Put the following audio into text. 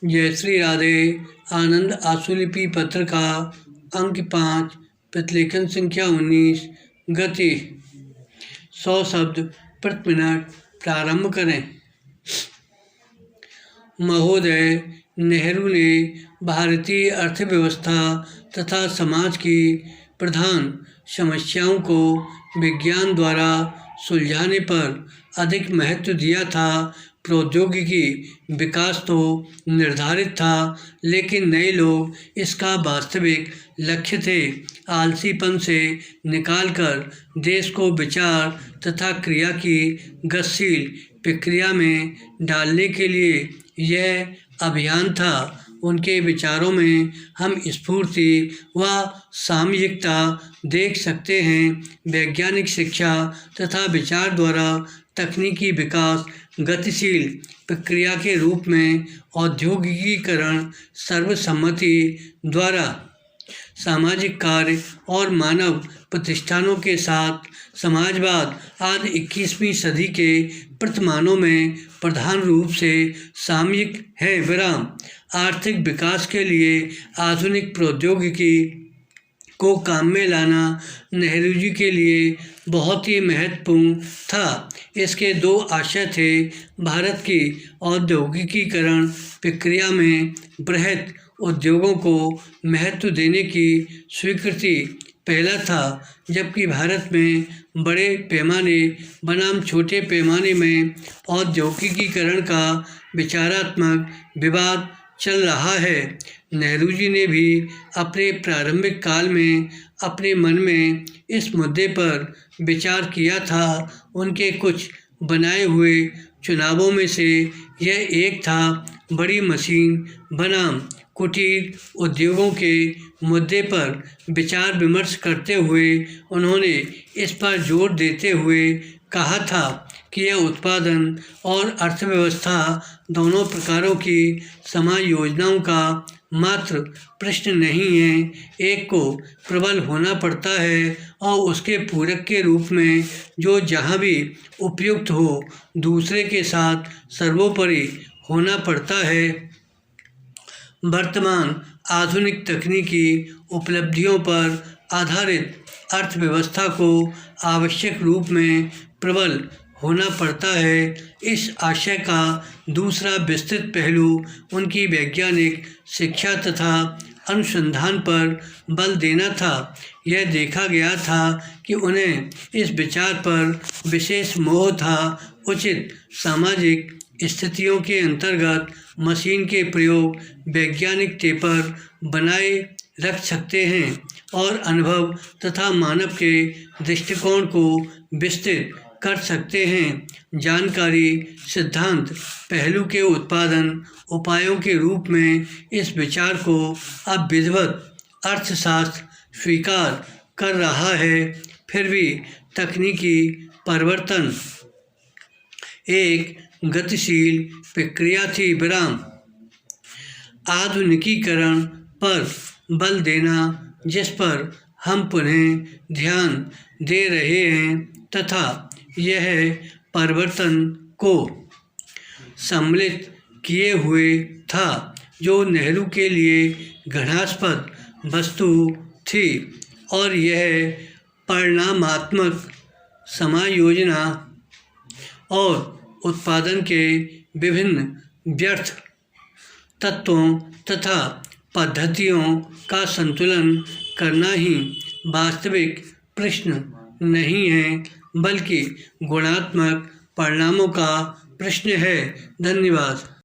जय श्री राधे। आनंद आशुलिपि पत्र का अंक 5, प्रतिलेखन संख्या 19। गति 100 शब्द प्रति मिनट। प्रारंभ करें। महोदय, नेहरू ने भारतीय अर्थव्यवस्था तथा समाज की प्रधान समस्याओं को विज्ञान द्वारा सुलझाने पर अधिक महत्व दिया था। प्रौद्योगिकी विकास तो निर्धारित था, लेकिन नए लोग इसका वास्तविक लक्ष्य थे। आलसीपन से निकालकर देश को विचार तथा क्रिया की गतिशील प्रक्रिया में डालने के लिए यह अभियान था। उनके विचारों में हम स्फूर्ति व सामयिकता देख सकते हैं। वैज्ञानिक शिक्षा तथा विचार द्वारा तकनीकी विकास गतिशील प्रक्रिया के रूप में औद्योगिकीकरण, सर्वसम्मति द्वारा सामाजिक कार्य और मानव प्रतिष्ठानों के साथ समाजवाद आदि 21वीं सदी के प्रतिमानों में प्रधान रूप से सामयिक है। विराम। आर्थिक विकास के लिए आधुनिक प्रौद्योगिकी को काम में लाना नेहरू जी के लिए बहुत ही महत्वपूर्ण था। इसके दो आशय थे। भारत की औद्योगिकीकरण प्रक्रिया में बृहत उद्योगों को महत्व देने की स्वीकृति पहला था, जबकि भारत में बड़े पैमाने बनाम छोटे पैमाने में औद्योगिकीकरण का विचारात्मक विवाद चल रहा है। नेहरू जी ने भी अपने प्रारंभिक काल में अपने मन में इस मुद्दे पर विचार किया था। उनके कुछ बनाए हुए चुनावों में से यह एक था। बड़ी मशीन बनाम कुटीर उद्योगों के मुद्दे पर विचार विमर्श करते हुए उन्होंने इस पर जोर देते हुए कहा था कि यह उत्पादन और अर्थव्यवस्था दोनों प्रकारों की समायोजनाओं का मात्र प्रश्न नहीं है। एक को प्रबल होना पड़ता है और उसके पूरक के रूप में जो जहाँ भी उपयुक्त हो, दूसरे के साथ सर्वोपरि होना पड़ता है। वर्तमान आधुनिक तकनीकी उपलब्धियों पर आधारित अर्थव्यवस्था को आवश्यक रूप में प्रबल होना पड़ता है। इस आशय का दूसरा विस्तृत पहलू उनकी वैज्ञानिक शिक्षा तथा अनुसंधान पर बल देना था। यह देखा गया था कि उन्हें इस विचार पर विशेष मोह था। उचित सामाजिक स्थितियों के अंतर्गत मशीन के प्रयोग वैज्ञानिक पेपर बनाए रख सकते हैं और अनुभव तथा मानव के दृष्टिकोण को विस्तृत कर सकते हैं। जानकारी सिद्धांत पहलू के उत्पादन उपायों के रूप में इस विचार को अब विधिवत अर्थशास्त्र स्वीकार कर रहा है। फिर भी तकनीकी परिवर्तन एक गतिशील प्रक्रिया थी। विराम। आधुनिकीकरण पर बल देना, जिस पर हम पुनः ध्यान दे रहे हैं, तथा यह परिवर्तन को सम्मिलित किए हुए था, जो नेहरू के लिए घृणास्पद वस्तु थी, और यह परिणामात्मक समायोजना और उत्पादन के विभिन्न व्यर्थ तत्वों तथा पद्धतियों का संतुलन करना ही वास्तविक प्रश्न नहीं है, बल्कि गुणात्मक परिणामों का प्रश्न है। धन्यवाद।